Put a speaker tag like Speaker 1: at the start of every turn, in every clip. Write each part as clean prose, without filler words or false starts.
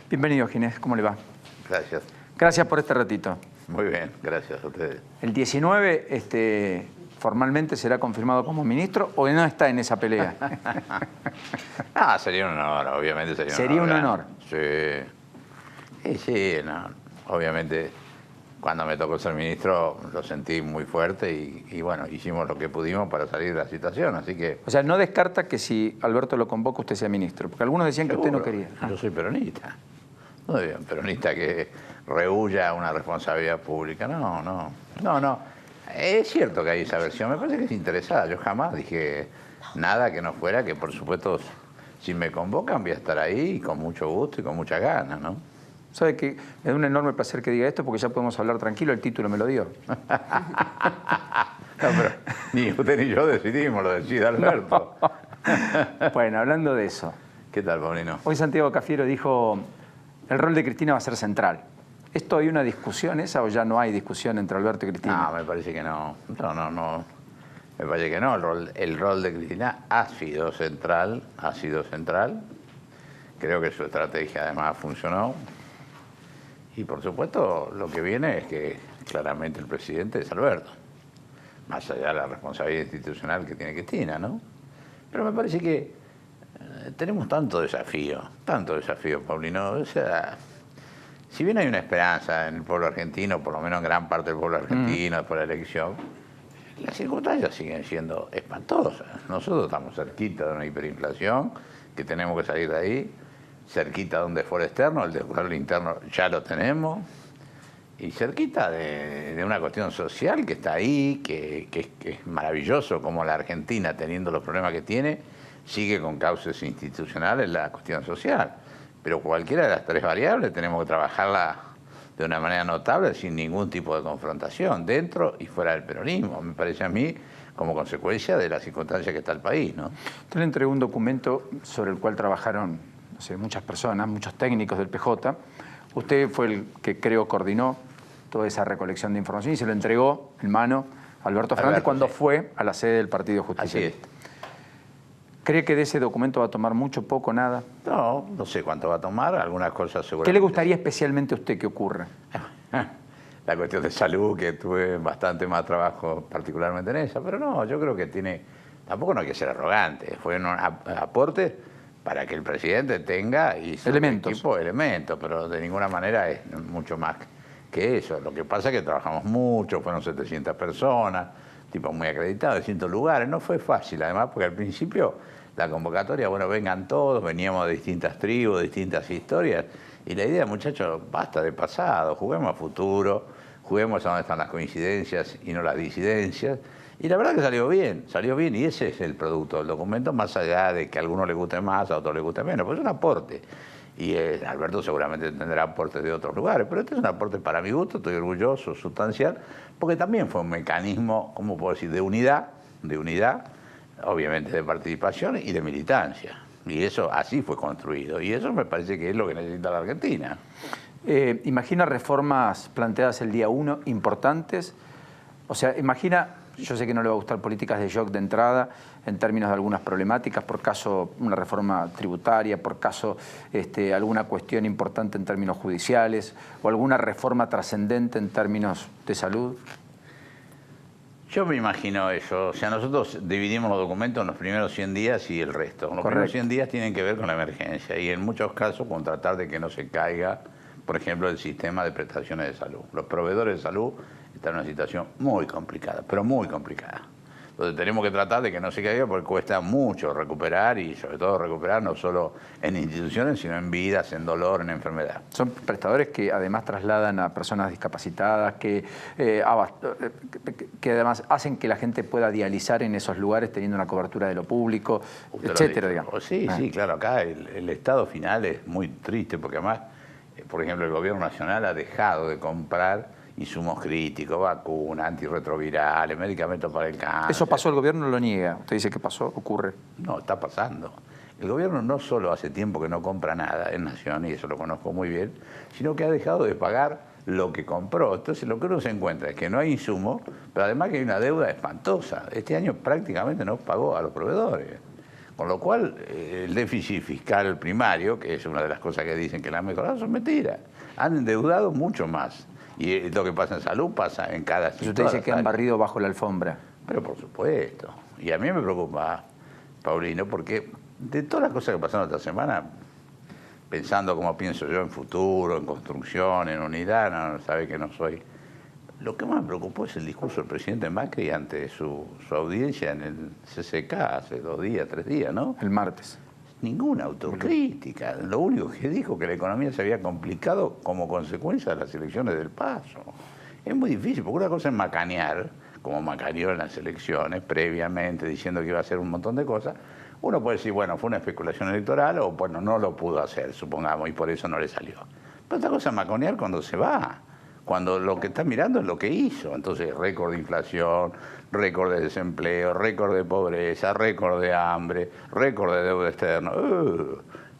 Speaker 1: Bienvenido, Ginés. ¿Cómo le va?
Speaker 2: Gracias.
Speaker 1: Gracias por este ratito.
Speaker 2: Muy bien, gracias a ustedes.
Speaker 1: ¿El 19 formalmente será confirmado como ministro o no está en esa pelea?
Speaker 2: Sería un honor, obviamente sería un honor.
Speaker 1: ¿Sería un honor?
Speaker 2: Sí, no. Obviamente cuando me tocó ser ministro lo sentí muy fuerte y bueno, hicimos lo que pudimos para salir de la situación, así que...
Speaker 1: O sea, no descarta que si Alberto lo convoca usted sea ministro, porque algunos decían
Speaker 2: seguro,
Speaker 1: que usted no quería.
Speaker 2: Yo soy peronista. Muy bien, peronista que rehuya una responsabilidad pública. No. Es cierto que hay esa versión, me parece que es interesada. Yo jamás dije nada que no fuera, que por supuesto, si me convocan voy a estar ahí con mucho gusto y con muchas ganas, ¿no?
Speaker 1: ¿Sabe que me da un enorme placer que diga esto porque ya podemos hablar tranquilo? El título me lo dio.
Speaker 2: No, pero ni usted ni yo decidimos, lo decide Alberto.
Speaker 1: No. Bueno, hablando de eso.
Speaker 2: ¿Qué tal, Paulino?
Speaker 1: Hoy Santiago Cafiero dijo, el rol de Cristina va a ser central. ¿Esto hay una discusión esa o ya no hay discusión entre Alberto y Cristina?
Speaker 2: No, me parece que no. No. Me parece que no. El rol de Cristina ha sido central. Creo que su estrategia además funcionó. Y por supuesto lo que viene es que claramente el presidente es Alberto. Más allá de la responsabilidad institucional que tiene Cristina, ¿no? Pero me parece que tenemos tanto desafío, Paulino. O sea, si bien hay una esperanza en el pueblo argentino, por lo menos en gran parte del pueblo argentino, después de la elección, las circunstancias siguen siendo espantosas. Nosotros estamos cerquita de una hiperinflación, que tenemos que salir de ahí, cerquita de un desforo externo, el desforo interno ya lo tenemos, y cerquita de una cuestión social que está ahí, que es maravilloso como la Argentina, teniendo los problemas que tiene, sigue con causas institucionales la cuestión social. Pero cualquiera de las tres variables tenemos que trabajarla de una manera notable, sin ningún tipo de confrontación, dentro y fuera del peronismo, me parece a mí, como consecuencia de las circunstancias que está el país, ¿no?
Speaker 1: Usted le entregó un documento sobre el cual trabajaron, no sé, muchas personas, muchos técnicos del PJ. Usted fue el que coordinó toda esa recolección de información y se lo entregó en mano a Alberto Fernández cuando fue a la sede del Partido Justicialista.
Speaker 2: Así es.
Speaker 1: ¿Cree que de ese documento va a tomar mucho, poco, nada?
Speaker 2: No sé cuánto va a tomar, algunas cosas seguramente.
Speaker 1: ¿Qué le gustaría especialmente a usted que ocurra?
Speaker 2: La cuestión de salud, que tuve bastante más trabajo particularmente en esa, pero no, yo creo que tampoco no hay que ser arrogante, fue un aporte para que el presidente tenga y su equipo elementos, pero de ninguna manera es mucho más que eso. Lo que pasa es que trabajamos mucho, fueron 700 personas, tipos muy acreditados, de distintos lugares, no fue fácil además, porque al principio la convocatoria, bueno, vengan todos, veníamos de distintas tribus, de distintas historias, y la idea, muchachos, basta de pasado, juguemos a futuro, juguemos a donde están las coincidencias y no las disidencias, y la verdad que salió bien, y ese es el producto del documento, más allá de que a algunos les guste más, a otros les guste menos, pues es un aporte, y Alberto seguramente tendrá aportes de otros lugares, pero este es un aporte para mi gusto, estoy orgulloso, sustancial, porque también fue un mecanismo, ¿cómo puedo decir?, de unidad, obviamente de participación y de militancia. Y eso así fue construido. Y eso me parece que es lo que necesita la Argentina.
Speaker 1: ¿Imagina reformas planteadas el día 1 importantes? O sea, imagina, yo sé que no le va a gustar políticas de shock de entrada en términos de algunas problemáticas, por caso una reforma tributaria, por caso alguna cuestión importante en términos judiciales o alguna reforma trascendente en términos de salud.
Speaker 2: Yo me imagino eso. O sea, nosotros dividimos los documentos en los primeros 100 días y el resto. Los primeros 100 días tienen que ver con la emergencia y en muchos casos con tratar de que no se caiga, por ejemplo, el sistema de prestaciones de salud. Los proveedores de salud están en una situación muy complicada, pero muy complicada. Entonces tenemos que tratar de que no se caiga porque cuesta mucho recuperar y sobre todo recuperar no solo en instituciones, sino en vidas, en dolor, en enfermedad.
Speaker 1: Son prestadores que además trasladan a personas discapacitadas, que además hacen que la gente pueda dializar en esos lugares teniendo una cobertura de lo público, etcétera, digamos.
Speaker 2: Sí, claro, acá el estado final es muy triste porque además, por ejemplo, el gobierno nacional ha dejado de comprar insumos críticos, vacunas, antirretrovirales, medicamentos para el cáncer.
Speaker 1: ¿Eso pasó? ¿El gobierno lo niega? ¿Usted dice que pasó? ¿Ocurre?
Speaker 2: No, está pasando. El gobierno no solo hace tiempo que no compra nada en Nación, y eso lo conozco muy bien, sino que ha dejado de pagar lo que compró. Entonces lo que uno se encuentra es que no hay insumo, pero además que hay una deuda espantosa. Este año prácticamente no pagó a los proveedores. Con lo cual, el déficit fiscal primario, que es una de las cosas que dicen que la han mejorado, son mentiras. Han endeudado mucho más. Y lo que pasa en salud pasa en cada
Speaker 1: sector. Usted dice que han barrido bajo la alfombra.
Speaker 2: Pero por supuesto. Y a mí me preocupa, Paulino, porque de todas las cosas que pasaron esta semana, pensando como pienso yo en futuro, en construcción, en unidad, no sabe que no soy. Lo que más me preocupó es el discurso del presidente Macri ante su audiencia en el CCK hace 2 días, 3 días, ¿no?
Speaker 1: El martes.
Speaker 2: Ninguna autocrítica. Lo único que dijo que la economía se había complicado como consecuencia de las elecciones del Paso. Es muy difícil, porque una cosa es macanear, como macaneó en las elecciones previamente, diciendo que iba a hacer un montón de cosas. Uno puede decir, bueno, fue una especulación electoral o, bueno, no lo pudo hacer, supongamos, y por eso no le salió. Pero otra cosa es macanear cuando se va. Cuando lo que está mirando es lo que hizo. Entonces, récord de inflación, récord de desempleo, récord de pobreza, récord de hambre, récord de deuda externa.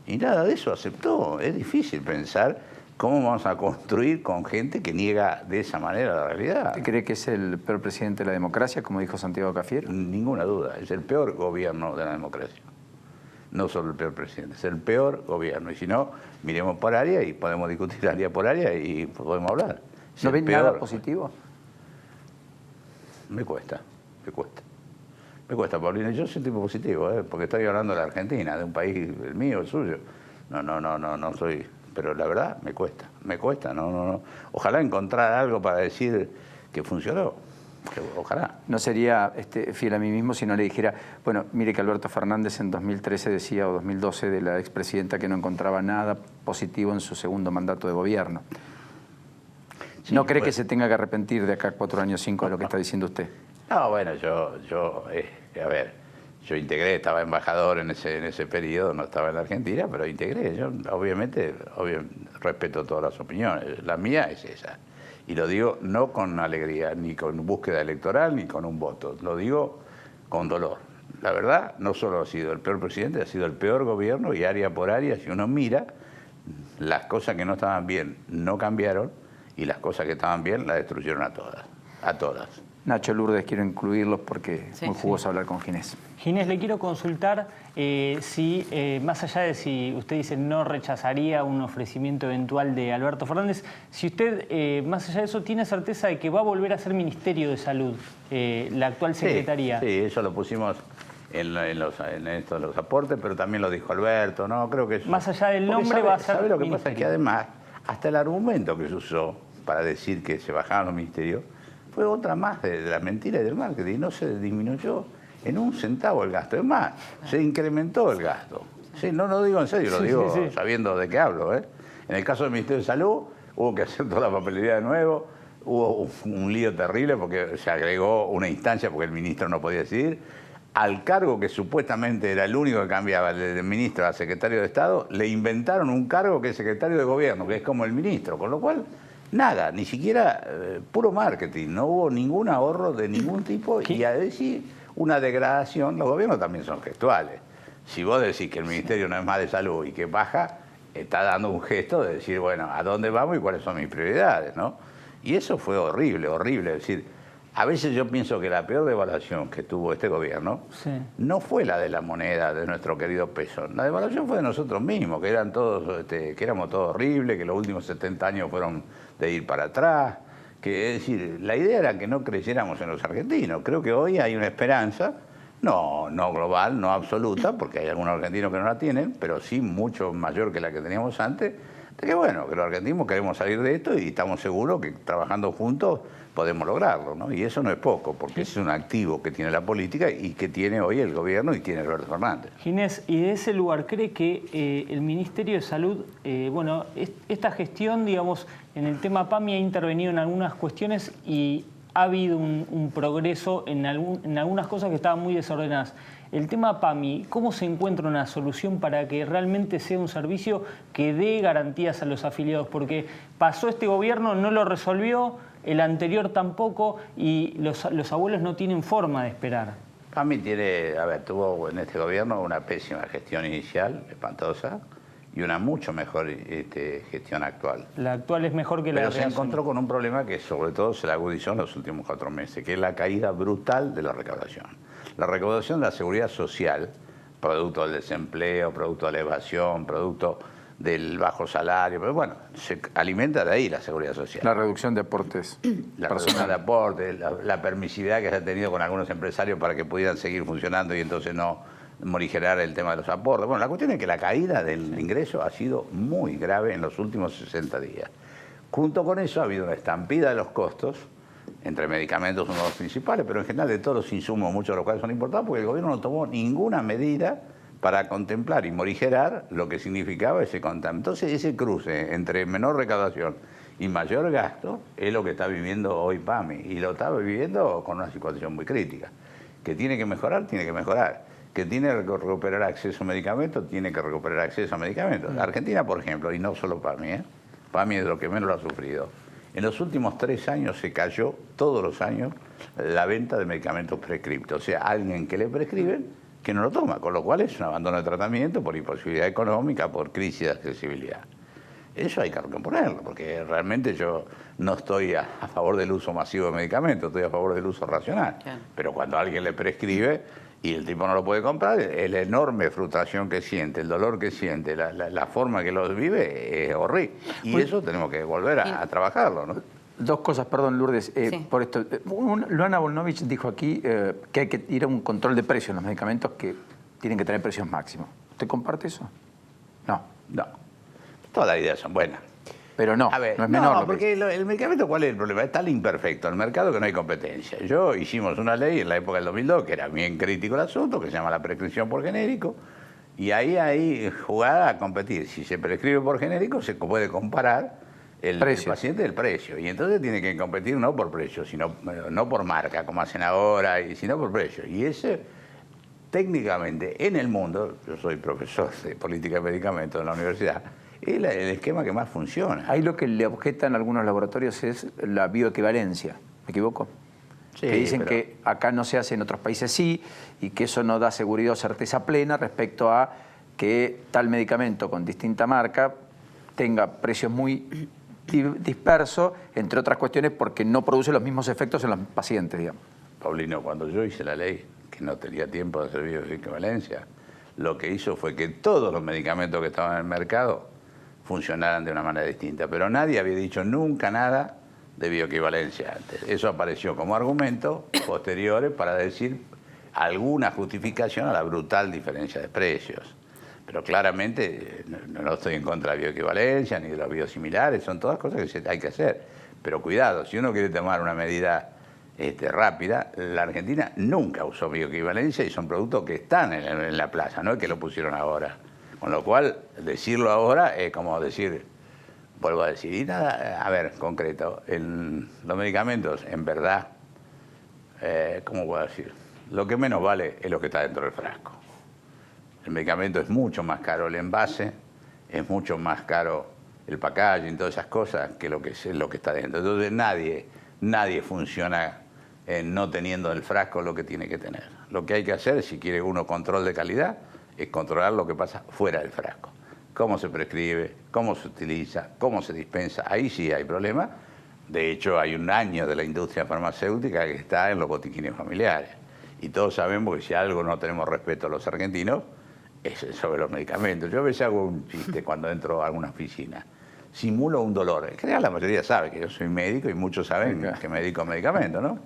Speaker 2: Y nada de eso aceptó. Es difícil pensar cómo vamos a construir con gente que niega de esa manera la realidad.
Speaker 1: ¿Usted cree que es el peor presidente de la democracia, como dijo Santiago Cafiero?
Speaker 2: Ninguna duda. Es el peor gobierno de la democracia. No solo el peor presidente, es el peor gobierno. Y si no, miremos por área y podemos discutir área por área y podemos hablar.
Speaker 1: ¿No ven nada positivo?
Speaker 2: Me cuesta. Me cuesta, Paulino. Yo soy tipo positivo, porque estoy hablando de la Argentina, de un país, el mío, el suyo. No soy... Pero la verdad, me cuesta, no. Ojalá encontrar algo para decir que funcionó. Ojalá.
Speaker 1: No sería fiel a mí mismo si no le dijera, bueno, mire que Alberto Fernández en 2013 decía, o 2012, de la expresidenta que no encontraba nada positivo en su segundo mandato de gobierno. Sí, ¿no cree que se tenga que arrepentir de acá 4 años, 5 de lo que está diciendo usted?
Speaker 2: No, bueno, a ver, yo integré, estaba embajador en ese periodo, no estaba en la Argentina, pero integré. Yo obviamente respeto todas las opiniones. La mía es esa. Y lo digo no con alegría, ni con búsqueda electoral, ni con un voto. Lo digo con dolor. La verdad, no solo ha sido el peor presidente, ha sido el peor gobierno, y área por área, si uno mira, las cosas que no estaban bien no cambiaron, y las cosas que estaban bien las destruyeron a todas. A todas.
Speaker 1: Nacho, Lourdes, quiero incluirlos porque es muy jugoso hablar con Ginés.
Speaker 3: Ginés, le quiero consultar si, más allá de si usted dice no rechazaría un ofrecimiento eventual de Alberto Fernández, si usted, más allá de eso, tiene certeza de que va a volver a ser Ministerio de Salud, la actual Secretaría.
Speaker 2: Sí, eso lo pusimos en los aportes, pero también lo dijo Alberto, ¿no? Creo que eso...
Speaker 3: Más allá del nombre va a ser
Speaker 2: ¿sabe lo que
Speaker 3: ministerio?
Speaker 2: pasa? Es que además, hasta el argumento que se usó para decir que se bajaban los ministerios fue otra más de la mentira y del marketing. No se disminuyó en 1 centavo el gasto. Es más, se incrementó el gasto. Sí, no lo digo en serio, lo digo sabiendo de qué hablo. En el caso del Ministerio de Salud, hubo que hacer toda la papelería de nuevo, hubo un lío terrible porque se agregó una instancia porque el ministro no podía decidir. Al cargo que supuestamente era el único que cambiaba, del ministro a secretario de Estado, le inventaron un cargo que es secretario de Gobierno, que es como el ministro, con lo cual... Nada, ni siquiera puro marketing, no hubo ningún ahorro de ningún tipo. ¿Qué? Y a decir una degradación, los gobiernos también son gestuales. Si vos decís que el ministerio no es más de salud y que baja, está dando un gesto de decir, bueno, ¿a dónde vamos y cuáles son mis prioridades? ¿No? Y eso fue horrible. Es decir, a veces yo pienso que la peor devaluación que tuvo este gobierno no fue la de la moneda, de nuestro querido peso. La devaluación fue de nosotros mismos, que éramos todos horribles, que los últimos 70 años fueron de ir para atrás. Que, es decir, la idea era que no creyéramos en los argentinos. Creo que hoy hay una esperanza, no global, no absoluta, porque hay algunos argentinos que no la tienen, pero sí mucho mayor que la que teníamos antes, de que bueno, que los argentinos queremos salir de esto y estamos seguros que trabajando juntos podemos lograrlo, ¿no? Y eso no es poco, porque ese es un activo que tiene la política y que tiene hoy el gobierno y tiene Alberto Fernández.
Speaker 3: Ginés, y de ese lugar, ¿cree que el Ministerio de Salud, bueno, esta gestión, digamos, en el tema PAMI ha intervenido en algunas cuestiones y ha habido un progreso en algunas cosas que estaban muy desordenadas? El tema PAMI, ¿cómo se encuentra una solución para que realmente sea un servicio que dé garantías a los afiliados? Porque pasó este gobierno, no lo resolvió, el anterior tampoco, y los abuelos no tienen forma de esperar.
Speaker 2: PAMI tuvo en este gobierno una pésima gestión inicial, espantosa, y una mucho mejor gestión actual.
Speaker 3: La actual es mejor que la de
Speaker 2: Pero se encontró con un problema que sobre todo se le agudizó en los últimos 4 meses, que es la caída brutal de la recaudación. La recaudación de la seguridad social producto del desempleo, producto de la evasión, producto del bajo salario, pero bueno, se alimenta de ahí la seguridad social.
Speaker 1: La reducción de aportes.
Speaker 2: La reducción de aportes, la permisividad que se ha tenido con algunos empresarios para que pudieran seguir funcionando y entonces no morigerar el tema de los aportes. Bueno, la cuestión es que la caída del ingreso ha sido muy grave en los últimos 60 días. Junto con eso ha habido una estampida de los costos, entre medicamentos uno de los principales, pero en general de todos los insumos, muchos de los cuales son importantes, porque el gobierno no tomó ninguna medida para contemplar y morigerar lo que significaba ese contagio. Entonces ese cruce entre menor recaudación y mayor gasto es lo que está viviendo hoy PAMI, y lo está viviendo con una situación muy crítica. Que tiene que mejorar, tiene que mejorar. Que tiene que recuperar acceso a medicamentos, tiene que recuperar acceso a medicamentos. La Argentina, por ejemplo, y no solo PAMI, PAMI es lo que menos lo ha sufrido. En los últimos 3 años se cayó todos los años la venta de medicamentos prescriptos. O sea, alguien que le prescriben que no lo toma, con lo cual es un abandono de tratamiento por imposibilidad económica, por crisis de accesibilidad. Eso hay que recomponerlo, porque realmente yo no estoy a favor del uso masivo de medicamentos, estoy a favor del uso racional. Claro. Pero cuando alguien le prescribe y el tipo no lo puede comprar, la enorme frustración que siente, el dolor que siente, la forma que lo vive es horrible. Y eso tenemos que volver a trabajarlo, ¿no?
Speaker 1: 2 cosas, perdón, Lourdes,
Speaker 4: sí.
Speaker 1: por esto. Luana Volnovich dijo aquí que hay que ir a un control de precios en los medicamentos que tienen que tener precios máximos. ¿Usted comparte eso? No.
Speaker 2: No. Todas las ideas son buenas.
Speaker 1: Pero no,
Speaker 2: a ver,
Speaker 1: no es menor.
Speaker 2: No, porque el medicamento, ¿cuál es el problema? Es tan imperfecto el mercado que no hay competencia. Hicimos una ley en la época del 2002, que era bien crítico el asunto, que se llama la prescripción por genérico, y ahí jugada a competir. Si se prescribe por genérico, se puede comparar el paciente del precio. Y entonces tiene que competir no por precio, sino no por marca, como hacen ahora, sino por precio. Y ese, técnicamente, en el mundo, yo soy profesor de política de medicamentos en la universidad, es el esquema que más funciona.
Speaker 1: Ahí lo que le objetan algunos laboratorios es la bioequivalencia. ¿Me equivoco?
Speaker 2: Sí,
Speaker 1: que dicen que acá no se hace, en otros países sí, y que eso no da seguridad o certeza plena respecto a que tal medicamento con distinta marca tenga precios muy dispersos, entre otras cuestiones porque no produce los mismos efectos en los pacientes, digamos.
Speaker 2: Paulino, cuando yo hice la ley, que no tenía tiempo de hacer bioequivalencia, lo que hizo fue que todos los medicamentos que estaban en el mercado funcionaran de una manera distinta, pero nadie había dicho nunca nada de bioequivalencia antes. Eso apareció como argumento posteriores para decir alguna justificación a la brutal diferencia de precios. Pero claramente no estoy en contra de la bioequivalencia ni de los biosimilares, son todas cosas que hay que hacer. Pero cuidado, si uno quiere tomar una medida rápida, la Argentina nunca usó bioequivalencia y son productos que están en la plaza, no es que lo pusieron ahora. Con lo cual, decirlo ahora es como decir, vuelvo a decir, y nada, a ver, concreto, los medicamentos, en verdad, ¿cómo puedo decir? Lo que menos vale es lo que está dentro del frasco. El medicamento es mucho más caro el envase, es mucho más caro el packaging, todas esas cosas, que lo que está dentro. Entonces nadie funciona no teniendo en el frasco lo que tiene que tener. Lo que hay que hacer, si quiere uno control de calidad, es controlar lo que pasa fuera del frasco. Cómo se prescribe, cómo se utiliza, cómo se dispensa. Ahí sí hay problema. De hecho, hay un año de la industria farmacéutica que está en los botiquines familiares. Y todos sabemos que si algo no tenemos respeto a los argentinos, es sobre los medicamentos. Yo a veces hago un chiste cuando entro a alguna oficina. Simulo un dolor. En general la mayoría sabe que yo soy médico y muchos saben que me dedico a medicamentos, ¿no?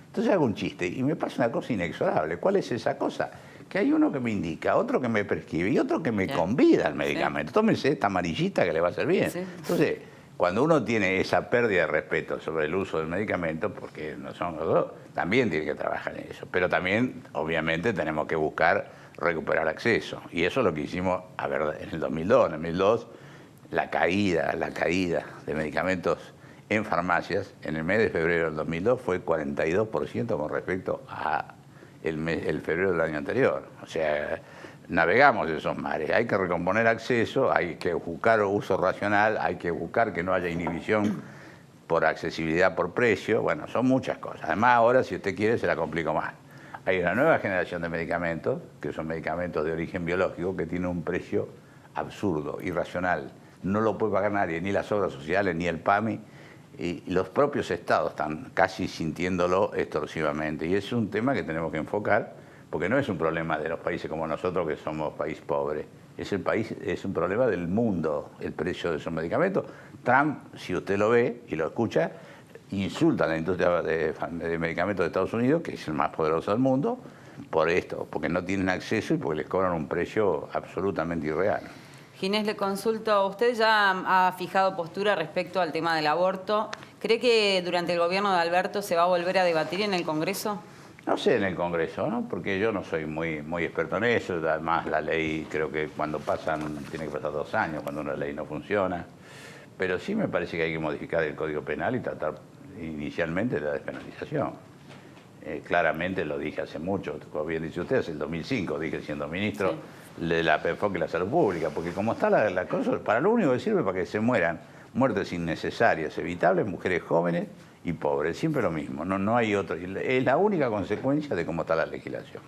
Speaker 2: Entonces hago un chiste y me pasa una cosa inexorable. ¿Cuál es esa cosa? Que hay uno que me indica, otro que me prescribe y otro que me convida al medicamento. Tómese esta amarillita que le va a hacer bien. Sí. Entonces, cuando uno tiene esa pérdida de respeto sobre el uso del medicamento, porque no son los dos, también tiene que trabajar en eso. Pero también, obviamente, tenemos que buscar recuperar acceso. Y eso es lo que hicimos, a ver, en el 2002. En el 2002, la caída de medicamentos en farmacias en el mes de febrero del 2002 fue 42% con respecto a el febrero del año anterior. O sea, navegamos esos mares. Hay que recomponer acceso, hay que buscar uso racional, hay que buscar que no haya inhibición por accesibilidad, por precio. Bueno, son muchas cosas. Además, ahora, si usted quiere, se la complico más. Hay una nueva generación de medicamentos, que son medicamentos de origen biológico, que tienen un precio absurdo, irracional. No lo puede pagar nadie, ni las obras sociales, ni el PAMI, y los propios estados están casi sintiéndolo extorsivamente. Y es un tema que tenemos que enfocar porque no es un problema de los países como nosotros, que somos país pobre. Es un problema del mundo, el precio de esos medicamentos. Trump, si usted lo ve y lo escucha, insulta a la industria de medicamentos de Estados Unidos, que es el más poderoso del mundo, por esto, porque no tienen acceso y porque les cobran un precio absolutamente irreal.
Speaker 4: Ginés, le consulto, usted ya ha fijado postura respecto al tema del aborto. ¿Cree que durante el gobierno de Alberto se va a volver a debatir en el Congreso?
Speaker 2: No sé en el Congreso, ¿no? Porque yo no soy muy experto en eso. Además, la ley, creo que cuando tiene que pasar 2 años cuando una ley no funciona. Pero sí me parece que hay que modificar el Código Penal y tratar inicialmente de la despenalización. Claramente lo dije hace mucho, como bien dice usted, hace el 2005, dije siendo ministro de la enfoque y la salud pública, porque como está la cosa, para lo único que sirve para que se mueran, muertes innecesarias, evitables, mujeres jóvenes y pobres, siempre lo mismo, no hay otro, es la única consecuencia de cómo está la legislación.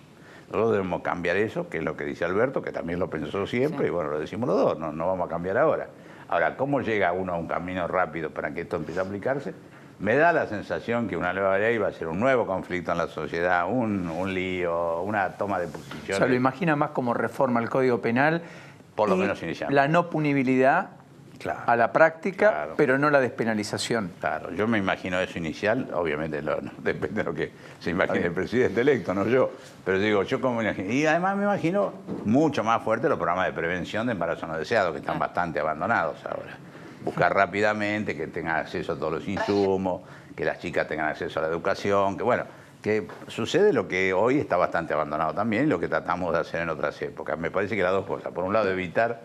Speaker 2: Nosotros debemos cambiar eso, que es lo que dice Alberto, que también lo pensó siempre, y bueno, lo decimos los dos, no vamos a cambiar ahora. Ahora, ¿cómo llega uno a un camino rápido para que esto empiece a aplicarse? Me da la sensación que una nueva ley va a ser un nuevo conflicto en la sociedad, un lío, una toma de posiciones.
Speaker 1: O sea, lo imagina más como reforma al Código Penal.
Speaker 2: Por lo menos inicialmente.
Speaker 1: La no punibilidad a la práctica, pero no la despenalización.
Speaker 2: Claro, yo me imagino eso inicial, obviamente depende de lo que se imagine el presidente electo, no yo. Pero digo, yo como me imagino. Y además me imagino mucho más fuerte los programas de prevención de embarazo no deseado, que están bastante abandonados ahora. Buscar rápidamente que tengan acceso a todos los insumos, que las chicas tengan acceso a la educación, que bueno, que sucede lo que hoy está bastante abandonado también y lo que tratamos de hacer en otras épocas. Me parece que las dos cosas. Por un lado, evitar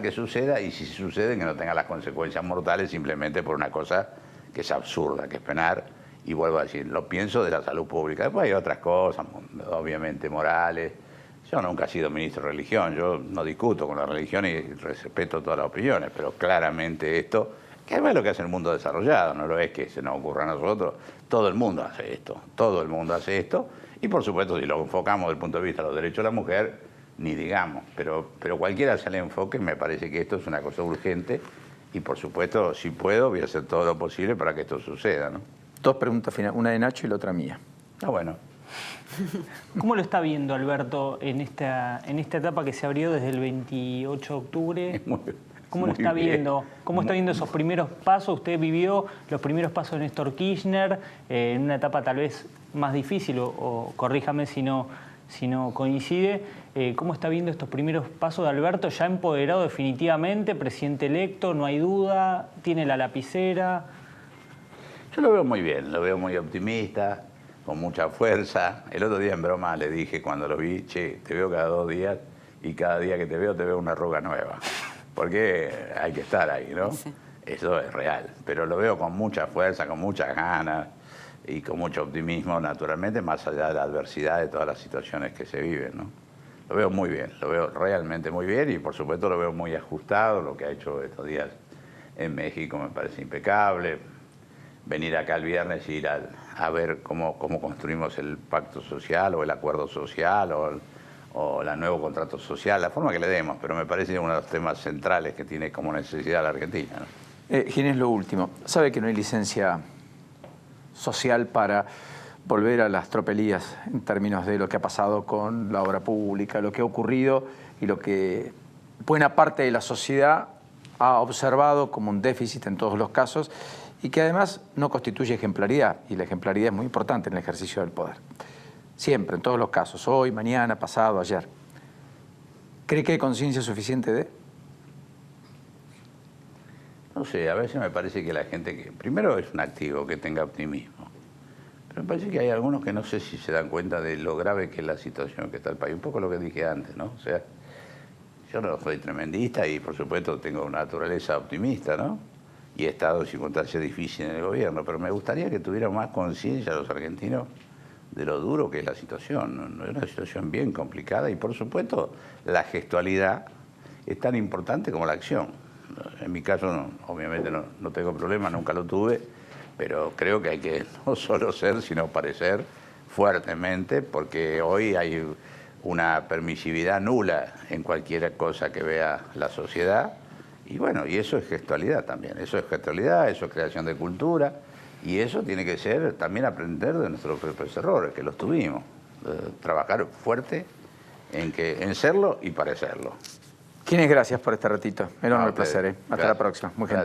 Speaker 2: que suceda, y si sucede, que no tenga las consecuencias mortales simplemente por una cosa que es absurda, que es penar. Y vuelvo a decir, lo pienso de la salud pública. Después hay otras cosas, obviamente morales. Yo nunca he sido ministro de religión, yo no discuto con la religión y respeto todas las opiniones, pero claramente esto, que además es lo que hace el mundo desarrollado, no lo es que se nos ocurra a nosotros, todo el mundo hace esto, y por supuesto si lo enfocamos desde el punto de vista de los derechos de la mujer, ni digamos, pero cualquiera sea el enfoque, me parece que esto es una cosa urgente y por supuesto, si puedo, voy a hacer todo lo posible para que esto suceda, ¿no?
Speaker 1: 2 preguntas finales, una de Nacho y la otra mía.
Speaker 2: Ah, bueno.
Speaker 3: ¿Cómo lo está viendo Alberto en esta etapa que se abrió desde el 28 de octubre? ¿Cómo lo está viendo? ¿Cómo está viendo esos primeros pasos? Usted vivió los primeros pasos de Néstor Kirchner en una etapa tal vez más difícil, o corríjame si no coincide. ¿Cómo está viendo estos primeros pasos de Alberto, ya empoderado definitivamente, presidente electo, no hay duda, tiene la lapicera?
Speaker 2: Yo lo veo muy bien, lo veo muy optimista, con mucha fuerza. El otro día en broma le dije cuando lo vi, che, te veo cada 2 días y cada día que te veo una arruga nueva. Porque hay que estar ahí, ¿no? Sí. Eso es real. Pero lo veo con mucha fuerza, con muchas ganas y con mucho optimismo, naturalmente, más allá de la adversidad de todas las situaciones que se viven, ¿no? Lo veo muy bien, lo veo realmente muy bien y por supuesto lo veo muy ajustado. Lo que ha hecho estos días en México me parece impecable. Venir acá el viernes y ir a ver cómo construimos el pacto social o el acuerdo social o el nuevo contrato social, la forma que le demos, pero me parece uno de los temas centrales que tiene como necesidad la Argentina, ¿no?
Speaker 1: Ginés, lo último. ¿Sabe que no hay licencia social para volver a las tropelías en términos de lo que ha pasado con la obra pública, lo que ha ocurrido y lo que buena parte de la sociedad ha observado como un déficit en todos los casos y que además no constituye ejemplaridad, y la ejemplaridad es muy importante en el ejercicio del poder? Siempre, en todos los casos, hoy, mañana, pasado, ayer. ¿Cree que hay conciencia suficiente de?
Speaker 2: No sé, a veces me parece que la gente que... Primero es un activo que tenga optimismo, pero me parece que hay algunos que no sé si se dan cuenta de lo grave que es la situación que está el país. Un poco lo que dije antes, ¿no? O sea, yo no soy tremendista y por supuesto tengo una naturaleza optimista, ¿no? Y he estado en circunstancias difíciles en el gobierno, pero me gustaría que tuvieran más conciencia los argentinos de lo duro que es la situación. Es una situación bien complicada y por supuesto la gestualidad es tan importante como la acción. En mi caso obviamente no tengo problema, nunca lo tuve, pero creo que hay que no solo ser sino parecer fuertemente, porque hoy hay una permisividad nula en cualquier cosa que vea la sociedad y bueno, y eso es gestualidad también, eso es gestualidad, eso es creación de cultura. Y eso tiene que ser también aprender de nuestros propios errores, que los tuvimos. trabajar fuerte en serlo y parecerlo.
Speaker 1: Quienes, gracias por este ratito. Enorme
Speaker 2: A ustedes.
Speaker 1: placer. Hasta
Speaker 2: Gracias.
Speaker 1: la próxima. Muy gentil.